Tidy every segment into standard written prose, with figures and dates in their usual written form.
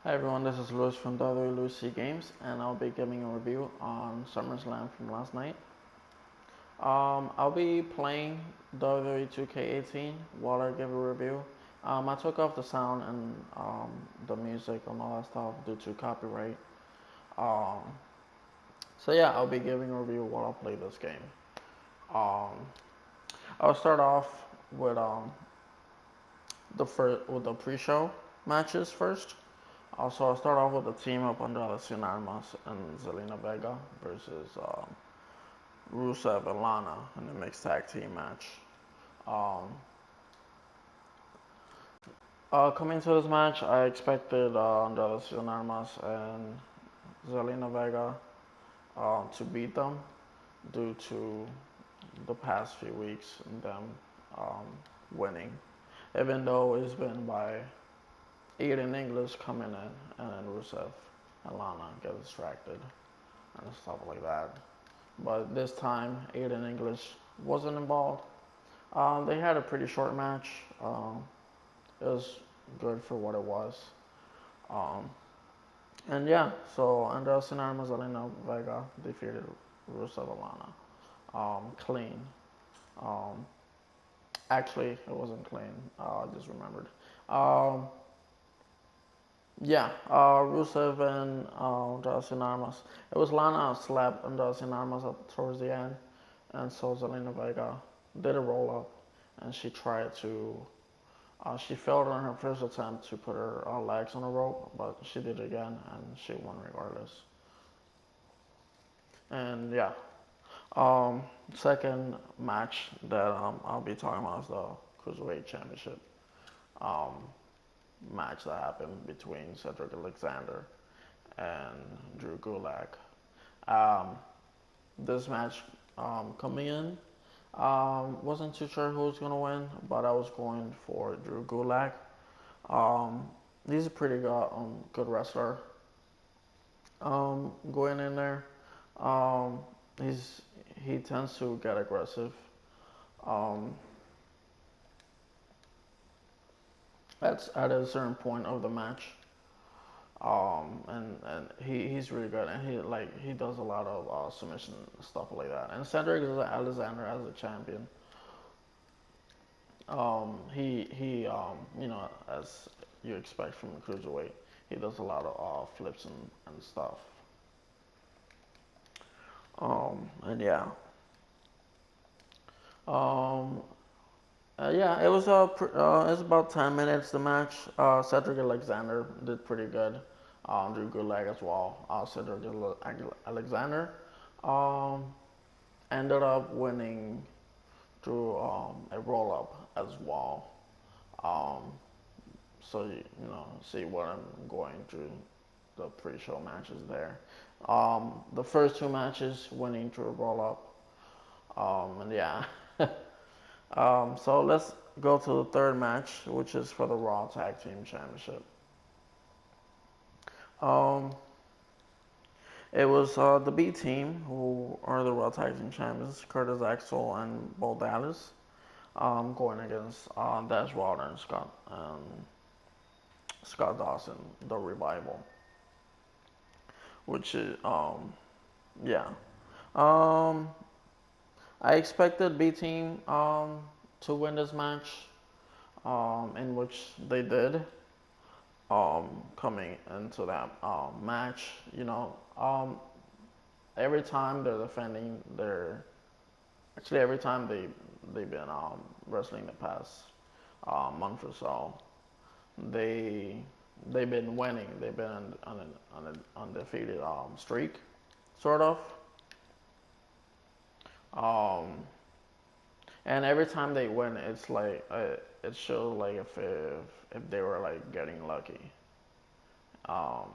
Hi everyone, this is Luis from WWE Games, and I'll be giving a review on SummerSlam from last night. I'll be playing WWE 2K18 while I give a review. I took off the sound and the music and all that stuff due to copyright. Um, so yeah, I'll be giving a review while I play this game. Um, I'll start off with the pre-show matches first. Also, I'll start off with the team up under Elias and Zelina Vega versus Rusev and Lana in the mixed tag team match. Um, Coming to this match, I expected Andrade Cien and Zelina Vega to beat them due to the past few weeks and them um, winning. Even though it's been by Aiden English coming in and then Rusev and Lana get distracted and stuff like that. But this time, Aiden English wasn't involved. They had a pretty short match. It was good for what it was. Um, and yeah, so Andres and Zelina Vega defeated Rusev and Lana. Clean. Um, Actually, it wasn't clean. I just remembered. Um, Yeah, Rusev and Andrade Armas. It was Lana slapped Andrade Armas up towards the end, and so Zelina Vega did a roll up, and she tried to. She failed on her first attempt to put her legs on a rope, but she did it again, and she won regardless. And yeah, second match that I'll be talking about is the Cruiserweight Championship um, match that happened between Cedric Alexander and Drew Gulak. Um, this match coming in, wasn't too sure who was going to win, but I was going for Drew Gulak. Um, he's a pretty good wrestler. Going in there, um, he tends to get aggressive. Um, at a certain point of the match. And he's really good, and he does a lot of submission stuff like that. And Cedric Alexander as a champion, he as you expect from a cruiserweight, he does a lot of flips and stuff. And yeah, um, yeah, it's about 10 minutes the match. Cedric Alexander did pretty good. Drew good leg as well. Cedric Alexander um, ended up winning through a roll up as well. Um, so see what I'm going through the pre-show matches there. The first two matches winning through a roll up. And yeah. So let's go to the third match, which is for the Raw Tag Team Championship. Um, it was the B-Team, who are the Raw Tag Team Champions, Curtis Axel and Bo Dallas, going against Dash Wilder and Scott Dawson, the Revival. Which is, yeah. Um, I expected B-Team to win this match, in which they did. Coming into that match, every time they're defending their, actually every time they've been wrestling the past month or so, they they've been winning. They've been on an undefeated streak, sort of. Um, and every time they win, it's like it shows like if they were like getting lucky. Um,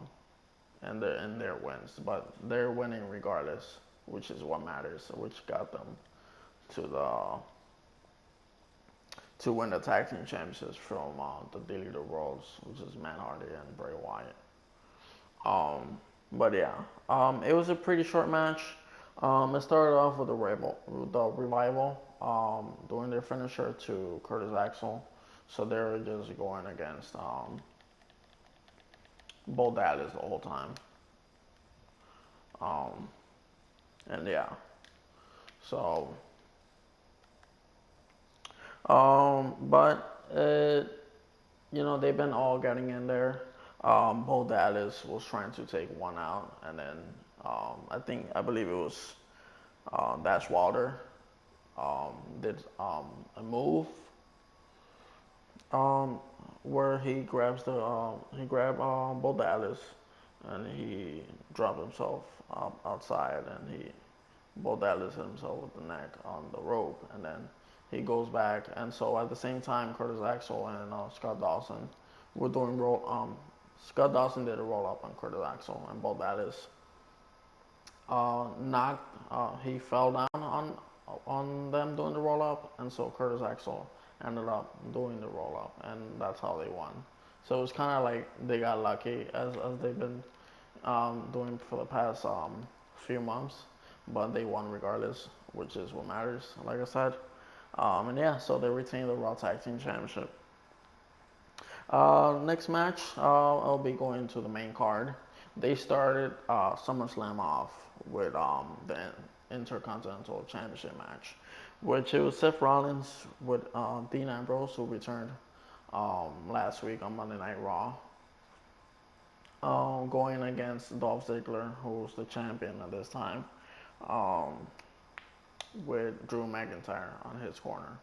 in their wins, but they're winning regardless, which is what matters, which got them to win the tag team championships from the deleted roles, which is Matt Hardy and Bray Wyatt. But yeah, it was a pretty short match. It started off with the revival, doing their finisher to Curtis Axel, so they were just going against Bo Dallas the whole time. Um, and yeah, so but they've been all getting in there. Bo Dallas was trying to take one out, and then I believe it was Dash Wilder did a move um, where he grabbed Bo Dallas, and he dropped himself outside, and Bo Dallas hit himself with the neck on the rope, and then he goes back, and so at the same time, Curtis Axel and Scott Dawson were doing roll. Scott Dawson did a roll up on Curtis Axel, and Bo Dallas knocked. He fell down on them doing the roll up, and so Curtis Axel ended up doing the roll up, and that's how they won. So it's kind of like they got lucky as they've been doing for the past few months, but they won regardless, which is what matters. Like I said, and yeah, so they retained the Raw Tag Team Championship. Next match, I'll be going to the main card. They started SummerSlam off with the Intercontinental Championship match, which it was Seth Rollins with Dean Ambrose, who returned last week on Monday Night Raw, going against Dolph Ziggler, who's the champion at this time, with Drew McIntyre on his corner.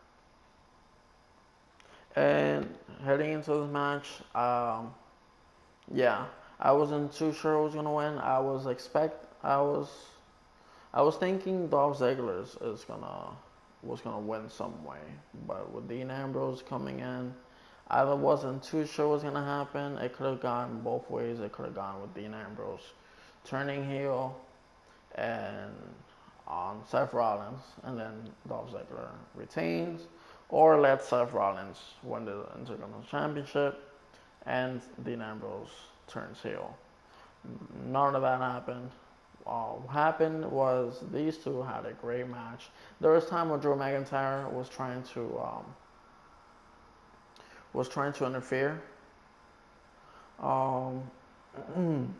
And heading into this match, yeah, I wasn't too sure who was gonna win. I was thinking Dolph Ziggler was gonna win some way, but with Dean Ambrose coming in, I wasn't too sure what was gonna happen. It could have gone both ways. It could have gone with Dean Ambrose turning heel and on Seth Rollins, and then Dolph Ziggler retains, or let Seth Rollins win the Intercontinental Championship and Dean Ambrose turns heel. None of that happened. What happened was these two had a great match. There was time when Drew McIntyre was trying to interfere, um, and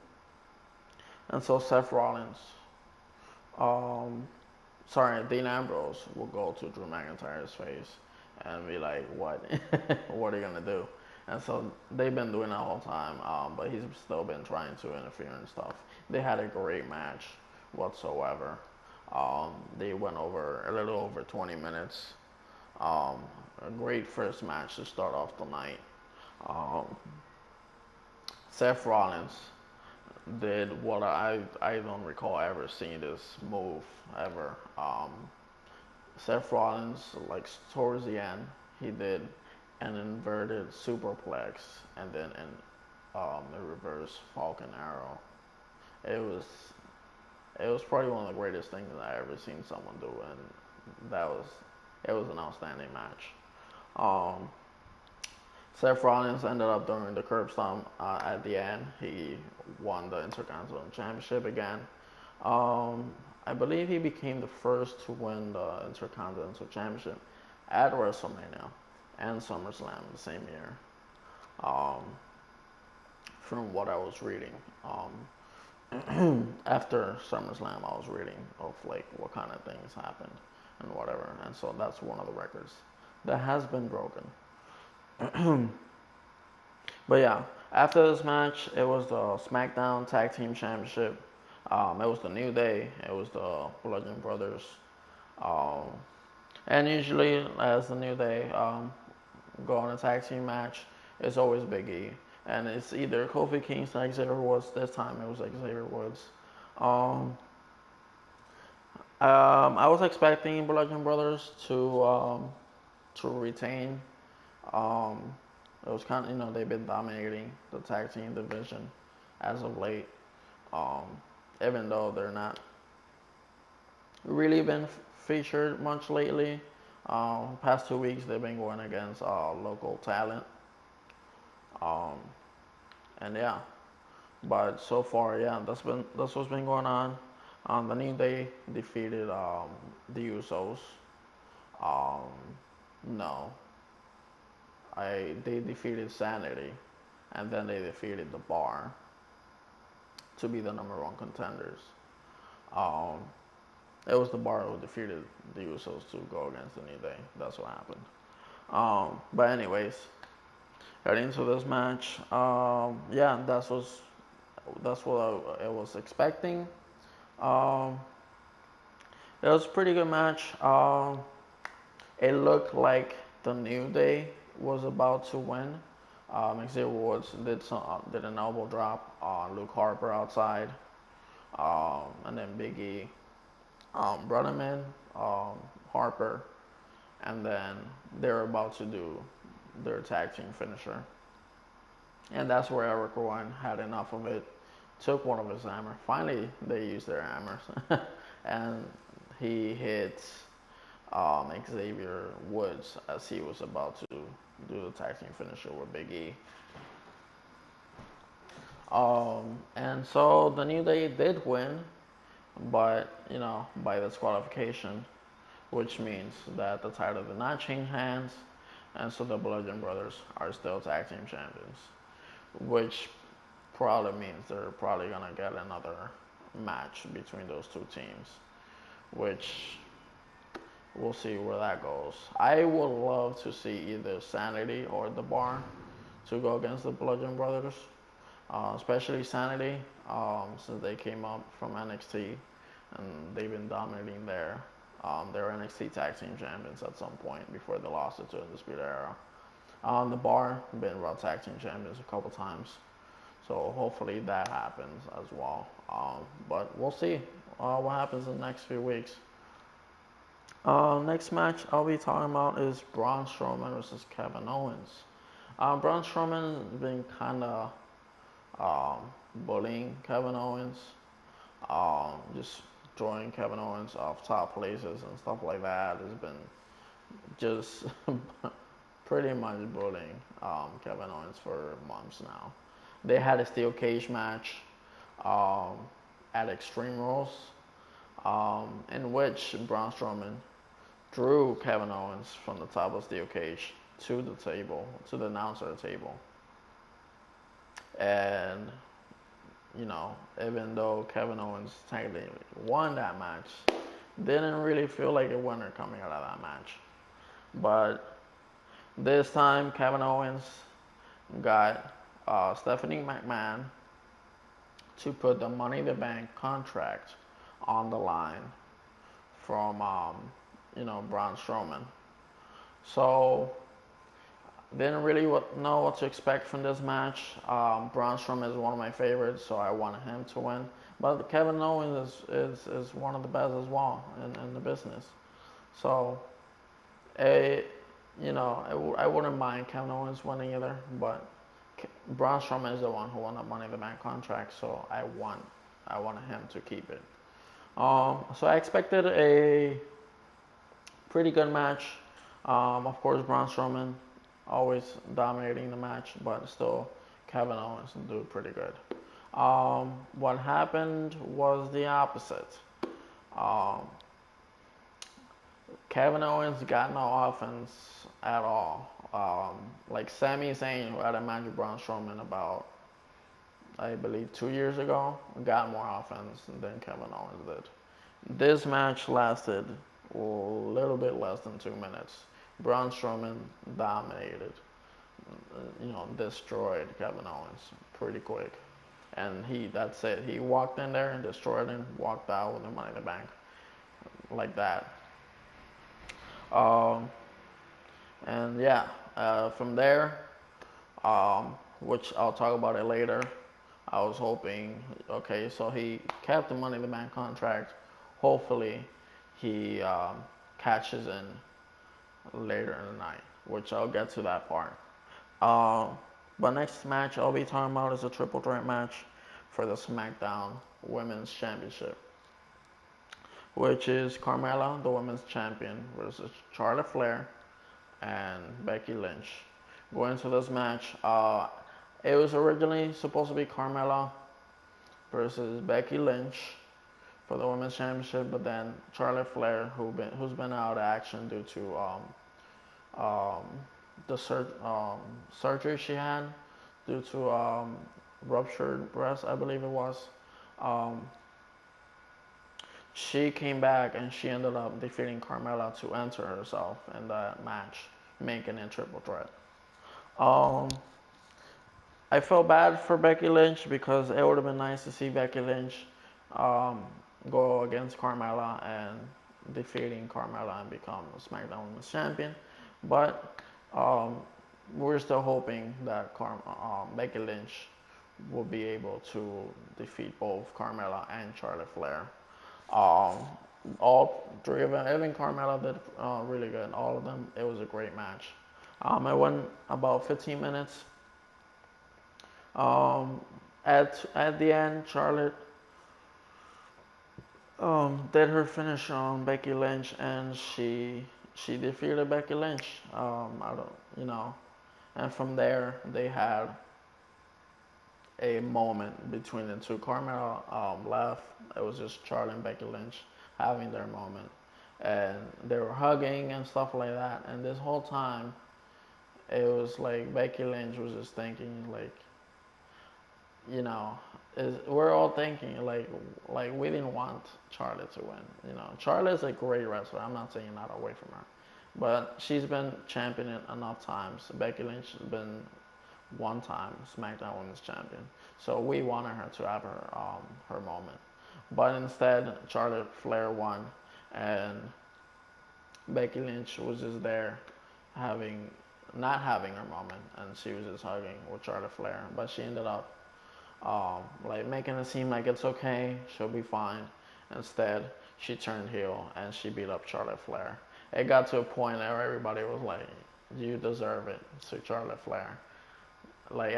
so Seth Rollins, Dean Ambrose will go to Drew McIntyre's face and be like, "What? What are you gonna do?" And so they've been doing that whole time, but he's still been trying to interfere and stuff. They had a great match whatsoever. They went over a little over 20 minutes. A great first match to start off the night. Um, Seth Rollins did what I don't recall ever seeing this move ever. Seth Rollins, like towards the end, he did an inverted superplex and then a reverse Falcon Arrow. It was probably one of the greatest things that I ever seen someone do, and it was an outstanding match. Um, Seth Rollins ended up doing the curb stomp at the end. He won the Intercontinental Championship again. I believe he became the first to win the Intercontinental Championship at WrestleMania and SummerSlam the same year. Um, from what I was reading, after SummerSlam, I was reading of like what kind of things happened and whatever, and so that's one of the records that has been broken. But yeah, after this match, it was the SmackDown Tag Team Championship. It was the New Day. It was the Bludgeon Brothers. Um, and usually, as the New Day go on a tag team match, it's always Big E. And it's either Kofi Kingston, Xavier Woods. This time it was Xavier Woods. Um, I was expecting Bludgeon Brothers to retain. Um, it was kind of, they've been dominating the tag team division as of late. Um, Even though they're not really been featured much lately. Past 2 weeks they've been going against local talent. Um, and yeah, but so far, yeah, that's what's been going on. The New Day defeated the Usos. Um, no, they defeated Sanity, and then they defeated the Bar. to be the number one contenders. Um, it was the Bar who defeated the Usos to go against the New Day. That's what happened. But anyways, heading into this match, yeah, that's what I was expecting. Um, it was a pretty good match. It looked like the New Day was about to win. Xavier Woods did an elbow drop on Luke Harper outside, and then Big E brought him in, Harper, and then they were about to do their tag team finisher. And that's where Eric Rowan had enough of it, took one of his hammers. Finally, they used their hammers, and he hit Xavier Woods as he was about to do the tag team finisher with Big E. And so the New Day did win, but by disqualification, which means that the title did not change hands, and so the Bludgeon Brothers are still tag team champions, which probably means they're probably gonna get another match between those two teams, which we'll see where that goes. I would love to see either Sanity or The Bar to go against the Bludgeon Brothers, especially Sanity, since they came up from NXT and they've been dominating there. They were NXT Tag Team Champions at some point before they lost it to Undisputed Era. The Bar been Raw Tag Team Champions a couple times, so hopefully that happens as well. But we'll see what happens in the next few weeks. Next match I'll be talking about is Braun Strowman versus Kevin Owens. Braun Strowman has been kind of bullying Kevin Owens, just throwing Kevin Owens off top places and stuff like that. Has been just pretty much bullying Kevin Owens for months now. They had a steel cage match at Extreme Rules, in which Braun Strowman drew Kevin Owens from the top of steel cage to the table, to the announcer table. And, even though Kevin Owens technically won that match, didn't really feel like a winner coming out of that match. But this time, Kevin Owens got Stephanie McMahon to put the Money in the Bank contract on the line from Braun Strowman. So didn't really know what to expect from this match. Braun Strowman is one of my favorites, so I wanted him to win. But Kevin Owens is one of the best as well in the business. So I wouldn't mind Kevin Owens winning either, but Braun Strowman is the one who won the Money in the Bank contract, so I wanted him to keep it. So I expected a pretty good match. Of course, Braun Strowman always dominating the match, but still Kevin Owens do pretty good. What happened was the opposite. Kevin Owens got no offense at all. Like Sami Zayn, who had a match with Braun Strowman about, I believe, 2 years ago, got more offense than Kevin Owens did. This match lasted a little bit less than 2 minutes. Braun Strowman dominated, destroyed Kevin Owens pretty quick. And that's it. He walked in there and destroyed him, walked out with the Money in the Bank. Like that. And yeah, from there, which I'll talk about it later, I was hoping, okay, so he kept the Money in the Bank contract. Hopefully, he catches in later in the night, which I'll get to that part. But next match I'll be talking about is a triple threat match for the SmackDown Women's Championship, which is Carmella, the Women's Champion, versus Charlotte Flair and Becky Lynch. Going to this match, it was originally supposed to be Carmella versus Becky Lynch for the Women's Championship, but then Charlotte Flair, who's been out of action due to the surgery she had due to ruptured breast, I believe it was. Um, she came back and she ended up defeating Carmella to enter herself in that match, making it triple threat. Um, I felt bad for Becky Lynch because it would have been nice to see Becky Lynch um, go against Carmella and defeating Carmella and become SmackDown Women's Champion. But um, we're still hoping that Becky Lynch will be able to defeat both Carmella and Charlotte Flair. Um, all three of them, even Carmella did really good. All of them, it was a great match. It went about 15 minutes. Um, at the end, Charlotte did her finish on Becky Lynch, and she defeated Becky Lynch. I don't, you know, and from there they had a moment between the two. Carmella left. It was just Charlotte and Becky Lynch having their moment, and they were hugging and stuff like that. And this whole time, it was like Becky Lynch was just thinking like, you know, we're all thinking like we didn't want Charlotte to win. You know, Charlotte's a great wrestler. I'm not saying that away from her, but she's been champion enough times. Becky Lynch has been one time SmackDown Women's Champion, so we wanted her to have her moment. But instead, Charlotte Flair won, and Becky Lynch was just there, having not having her moment, and she was just hugging with Charlotte Flair. But she ended up like making it seem like it's okay, she'll be fine. Instead, she turned heel and she beat up Charlotte Flair. It got to a point where everybody was like, "You deserve it," to Charlotte Flair. Like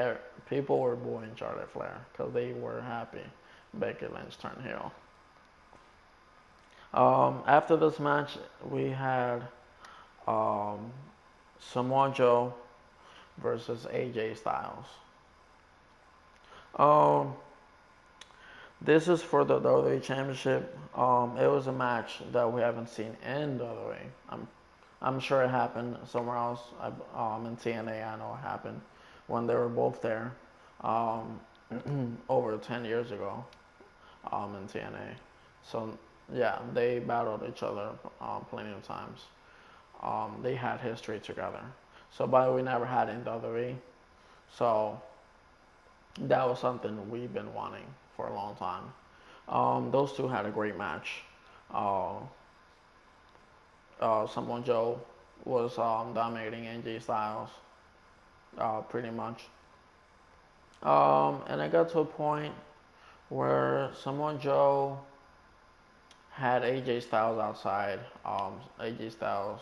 people were booing Charlotte Flair because they were happy Becky Lynch turned heel. After this match, we had um, Samoa Joe versus AJ Styles. Um, this is for the WWE Championship. It was a match that we haven't seen in WWE. I'm sure it happened somewhere else. In TNA, I know it happened when they were both there um, over 10 years ago in TNA. So yeah, they battled each other plenty of times. They had history together. So, but we never had in WWE. So that was something we've been wanting for a long time. Those two had a great match. Uh, Samoa Joe was dominating AJ Styles pretty much. And it got to a point where Samoa Joe had AJ Styles outside. AJ Styles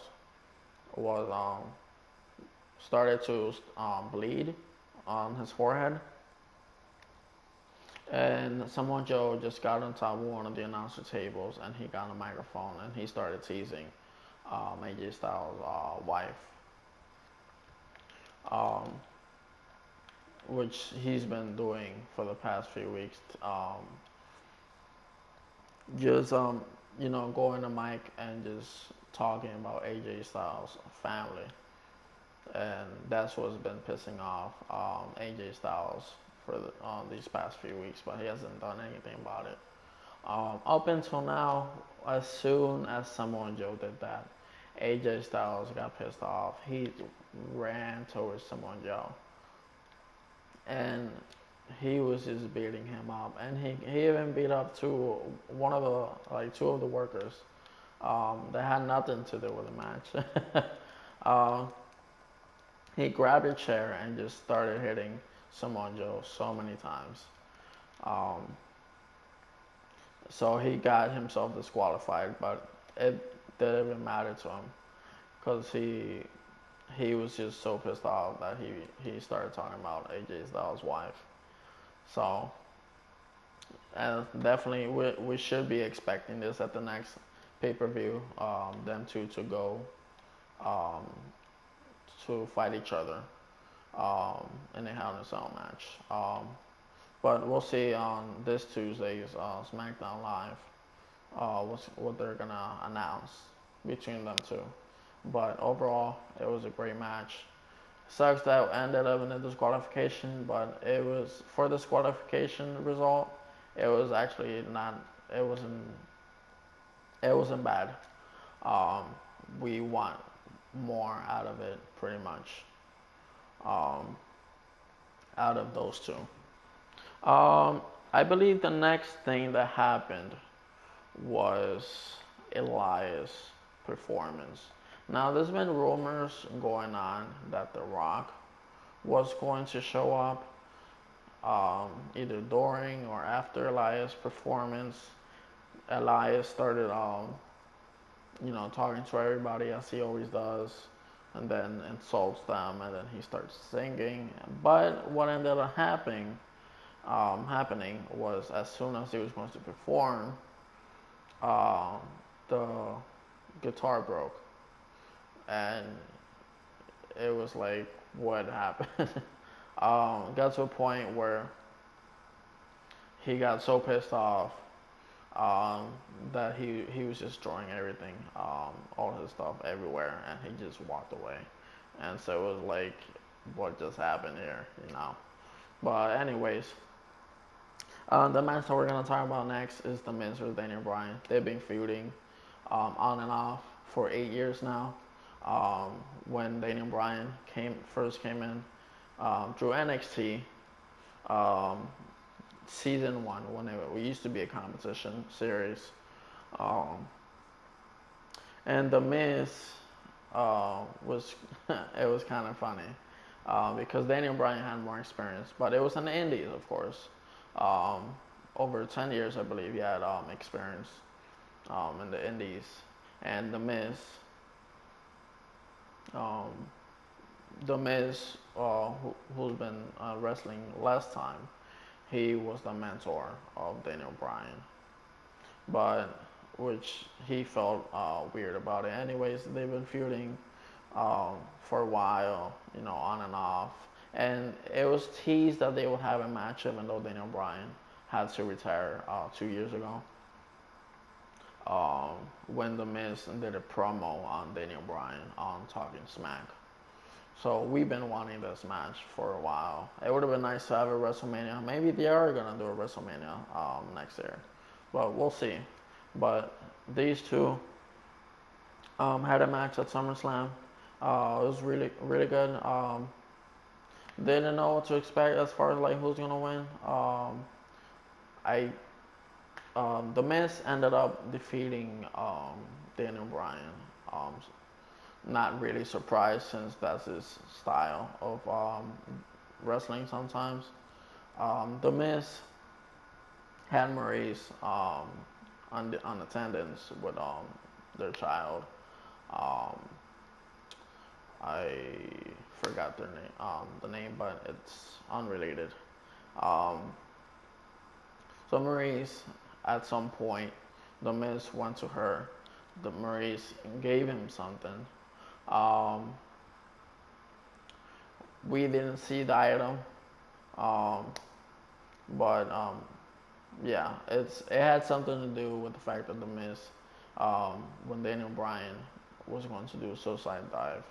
was started to bleed on his forehead. And Samoa Joe just got on top of one of the announcer tables and he got a microphone and he started teasing AJ Styles' wife, um, which he's been doing for the past few weeks. Just going to mic and just talking about AJ Styles' family, and that's what's been pissing off AJ Styles for these past few weeks, but he hasn't done anything about it. Up until now, as soon as Samoa Joe did that, AJ Styles got pissed off. He ran towards Samoa Joe, and he was just beating him up, and he even beat up two of the workers that had nothing to do with the match. He grabbed a chair and just started hitting Samoa Joe so many times. Um, so he got himself disqualified, but it didn't even matter to him because he was just so pissed off that he started talking about AJ Styles' wife. So, and definitely we should be expecting this at the next pay-per-view. Them two to go um, to fight each other in a Hell in a Cell match. But we'll see on this Tuesday's SmackDown Live what they're gonna announce between them two. But overall, it was a great match. Sucks that ended up in a disqualification, but it was for the disqualification result. it was actually not. It wasn't. It wasn't bad. Um, we want more out of it, pretty much. Um, out of those two. I believe the next thing that happened was Elias' performance. Now, there's been rumors going on that The Rock was going to show up either during or after Elias' performance. Elias started, talking to everybody as he always does, and then insults them, and then he starts singing. But what ended up happening was as soon as he was going to perform, uh, the guitar broke, and it was like, what happened? Got to a point where he got so pissed off um, that he was just throwing everything, all his stuff everywhere, and he just walked away. And so it was like, what just happened here? But anyways, the match that we're gonna talk about next is The Miz versus Daniel Bryan. They've been feuding on and off for 8 years now. When Daniel Bryan first came in through NXT, um, season one, when it used to be a competition series, um, and The Miz was it was kind of funny because Daniel Bryan had more experience, but it was in the Indies, of course. Um, Over 10 years, I believe, he had experience in the Indies, and um, The Miz, who's been wrestling last time, he was the mentor of Daniel Bryan, but which he felt weird about it. Anyways, they've been feuding for a while, on and off, and it was teased that they would have a match, even though Daniel Bryan had to retire 2 years ago. When The Miz did a promo on Daniel Bryan on Talking Smack. So we've been wanting this match for a while. It would have been nice to have a WrestleMania. Maybe they are gonna do a WrestleMania next year, but we'll see. But these two had a match at SummerSlam. It was really really good. Didn't know what to expect as far as like who's gonna win. I The Miz ended up defeating Daniel Bryan. Not really surprised since that's his style of wrestling sometimes. The Miz had Maurice on attendance with their child. Um, I forgot the name, but it's unrelated. Um, so Maurice, at some point, The Miz went to her. The Maurice gave him something. Um, we didn't see the item, um, but yeah, it had something to do with the fact that The Miz, when Daniel Bryan was going to do a suicide dive,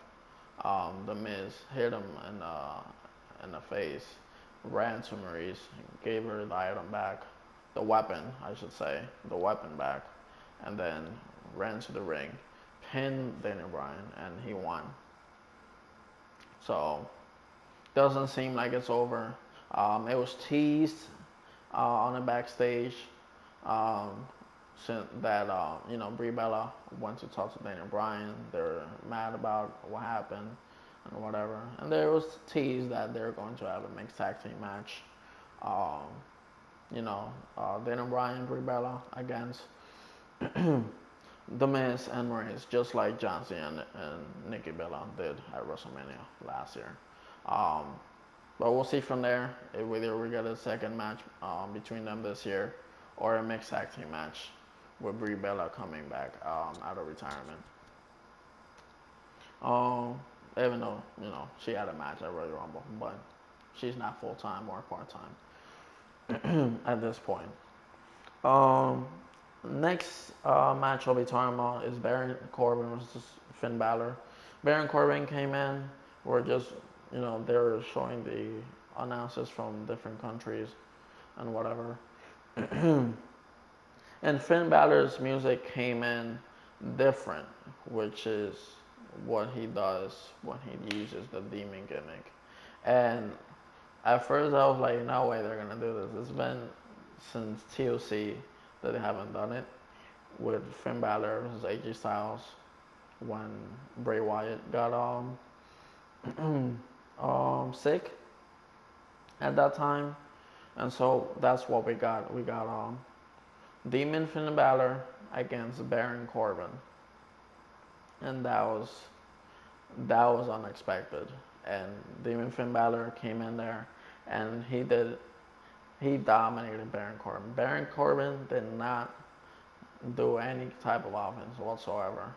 The Miz hit him in the face, ran to Maurice, gave her the item back, the weapon, I should say, the weapon back, and then ran to the ring, pinned Daniel Bryan, and he won. So, doesn't seem like it's over. It was teased on the backstage um, since that Brie Bella went to talk to Daniel Bryan. They're mad about what happened and whatever, and there was teased that they're going to have a mixed tag team match. Um, Daniel Bryan, Brie Bella against The Miz and Maurice, just like John Cena and Nikki Bella did at WrestleMania last year. Um, but we'll see from there if whether we get a second match between them this year or a mixed tag team match with Brie Bella coming back out of retirement. Even though she had a match at Royal Rumble, but she's not full time or part time at this point. Um, Next match I'll be talking about is Baron Corbin versus Finn Balor. Baron Corbin came in. We're just, they were showing the announcers from different countries and whatever. And Finn Balor's music came in different, which is what he does when he uses the demon gimmick. And at first I was like, no way they're gonna do this. It's been since TLC that they haven't done it with Finn Balor versus AJ Styles when Bray Wyatt got sick at that time, and so that's what we got. We got Demon Finn Balor against Baron Corbin, and that was unexpected. And Demon Finn Balor came in there, and he dominated Baron Corbin. Baron Corbin did not do any type of offense whatsoever,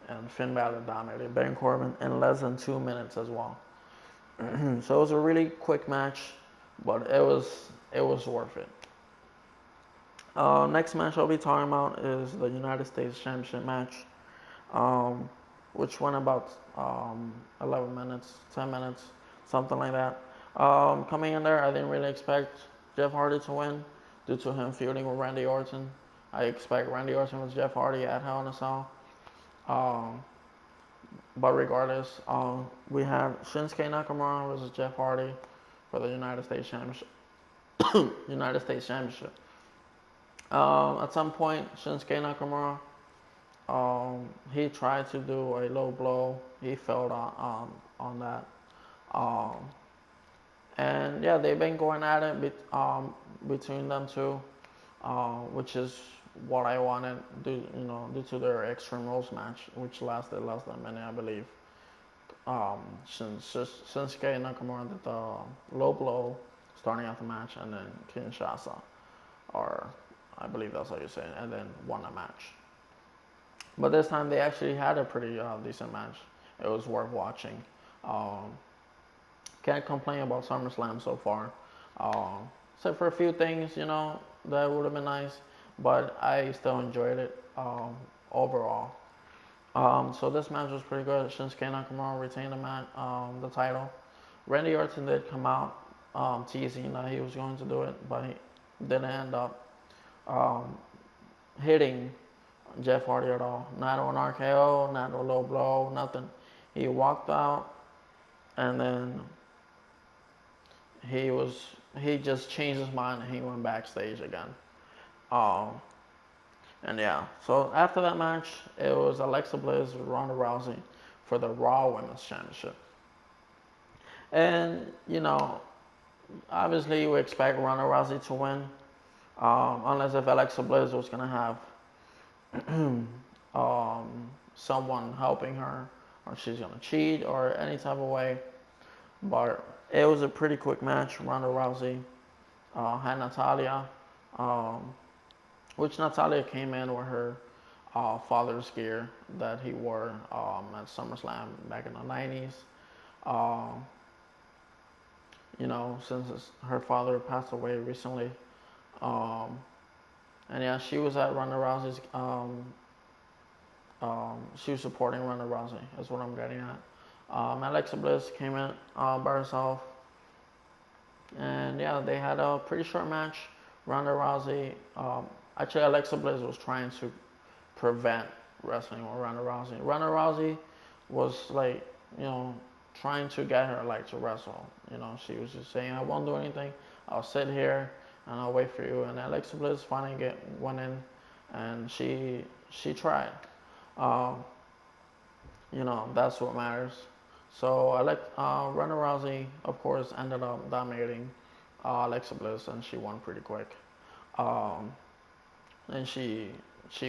and Finn Balor dominated Baron Corbin in less than 2 minutes as well. So it was a really quick match, but it was worth it. Next match I'll be talking about is the United States Championship match, which went about 11 minutes, 10 minutes, something like that. Coming in there, I didn't really expect Jeff Hardy to win due to him feuding with Randy Orton. I expect Randy Orton with Jeff Hardy at Hell in a Cell. But regardless, we have Shinsuke Nakamura versus Jeff Hardy for the United States Championship. United States Championship. At some point, Shinsuke Nakamura, he tried to do a low blow. He failed on that. And yeah, they've been going at it between them two, which is what I wanted, due to their Extreme Rules match, which lasted less than a minute, I believe. Shinsuke Nakamura did the low blow starting out the match, and then Kinshasa, or I believe that's how you say it, and then won the match. But this time they actually had a pretty decent match. It was worth watching. Can't complain about SummerSlam so far. Except for a few things, that would have been nice. But I still enjoyed it overall. So this match was pretty good. Shinsuke Nakamura retained the title. Randy Orton did come out teasing that he was going to do it, but he didn't end up hitting Jeff Hardy at all. Not on RKO, not a low blow, nothing. He walked out, and then he just changed his mind and he went backstage again. And yeah, so after that match, it was Alexa Bliss with Ronda Rousey for the Raw Women's Championship. And, obviously you would expect Ronda Rousey to win, unless if Alexa Bliss was going to have someone helping her, or she's going to cheat, or any type of way. But it was a pretty quick match. Ronda Rousey had Natalya, which Natalya came in with her father's gear that he wore at SummerSlam back in the 90s. Since her father passed away recently. And yeah, she was at Ronda Rousey's, she was supporting Ronda Rousey, is what I'm getting at. Alexa Bliss came in by herself. And yeah, they had a pretty short match. Ronda Rousey, actually Alexa Bliss was trying to prevent wrestling with Ronda Rousey. Ronda Rousey was like, trying to get her to wrestle. She was just saying, I won't do anything. I'll sit here and I'll wait for you. And Alexa Bliss finally went in, and she tried. That's what matters. So Ronda Rousey, of course, ended up dominating Alexa Bliss, and she won pretty quick. And she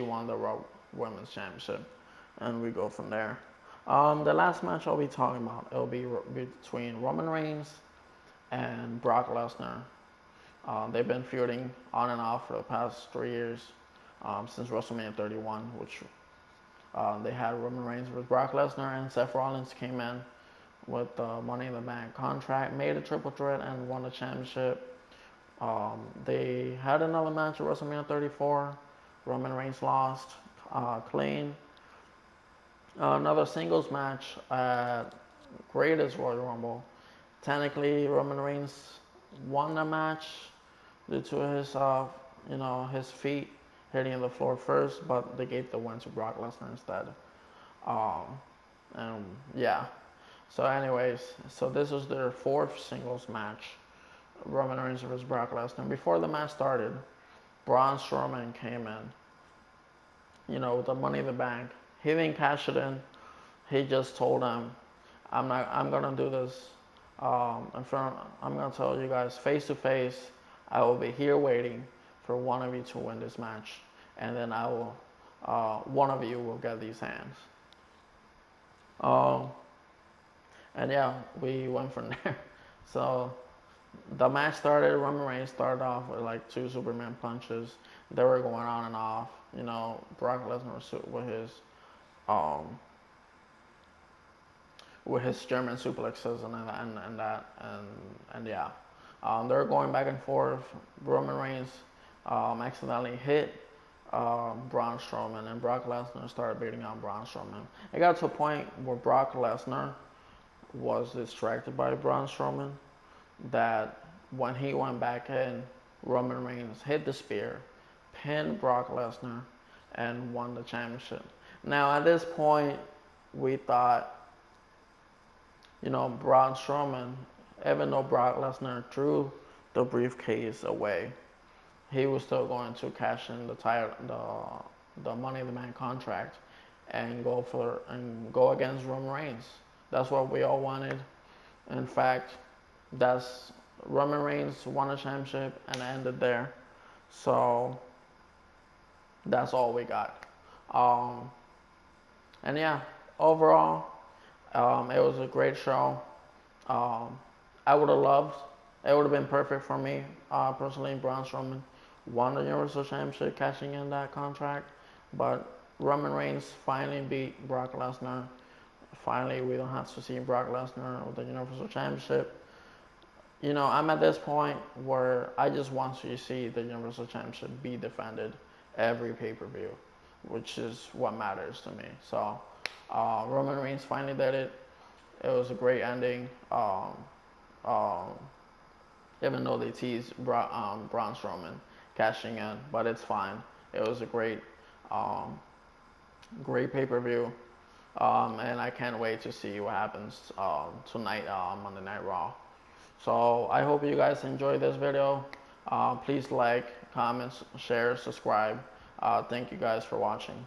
won the Raw Women's Championship, and we go from there. The last match I'll be talking about, it'll be between Roman Reigns and Brock Lesnar. They've been feuding on and off for the past 3 years, since WrestleMania 31, which they had Roman Reigns with Brock Lesnar, and Seth Rollins came in with the Money in the Bank contract, made a triple threat, and won the championship. They had another match at WrestleMania 34. Roman Reigns lost clean. Another singles match at Greatest Royal Rumble. Technically, Roman Reigns won the match due to his you know, his feet hitting the floor first, but they gave the win to Brock Lesnar instead. Um, and yeah. So, anyways, so this was their fourth singles match, Roman Reigns versus Brock Lesnar. Before the match started, Braun Strowman came in, you know, with the Money in the Bank. He didn't cash it in. He just told them, I'm gonna do this I'm gonna tell you guys face to face. I will be here waiting for one of you to win this match, and then one of you will get these hands. Um, and yeah, we went from there. So the match started. Roman Reigns started off with like 2 Superman punches. They were going on and off. You know, Brock Lesnar um, with his German suplexes and yeah, they were going back and forth. Roman Reigns accidentally hit Braun Strowman, and Brock Lesnar started beating on Braun Strowman. It got to a point where Brock Lesnar was distracted by Braun Strowman, that when he went back in, Roman Reigns hit the spear, pinned Brock Lesnar, and won the championship. Now at this point, we thought, you know, Braun Strowman, even though Brock Lesnar threw the briefcase away, he was still going to cash in the Money in the Bank contract and go against Roman Reigns. That's what we all wanted. In fact, that's Roman Reigns won a championship and it ended there. So that's all we got. And yeah, overall, it was a great show. I would have loved, it would have been perfect for me, personally, Braun Strowman won the Universal Championship, cashing in that contract. But Roman Reigns finally beat Brock Lesnar. Finally, we don't have to see Brock Lesnar with the Universal Championship. You know, I'm at this point where I just want to see the Universal Championship be defended every pay-per-view, which is what matters to me. So, Roman Reigns finally did it. It was a great ending. Even though they teased Braun Strowman cashing in, but it's fine. It was a great pay-per-view. And I can't wait to see what happens tonight on Monday Night Raw. So I hope you guys enjoyed this video. Please like, comment, share, subscribe. Thank you guys for watching.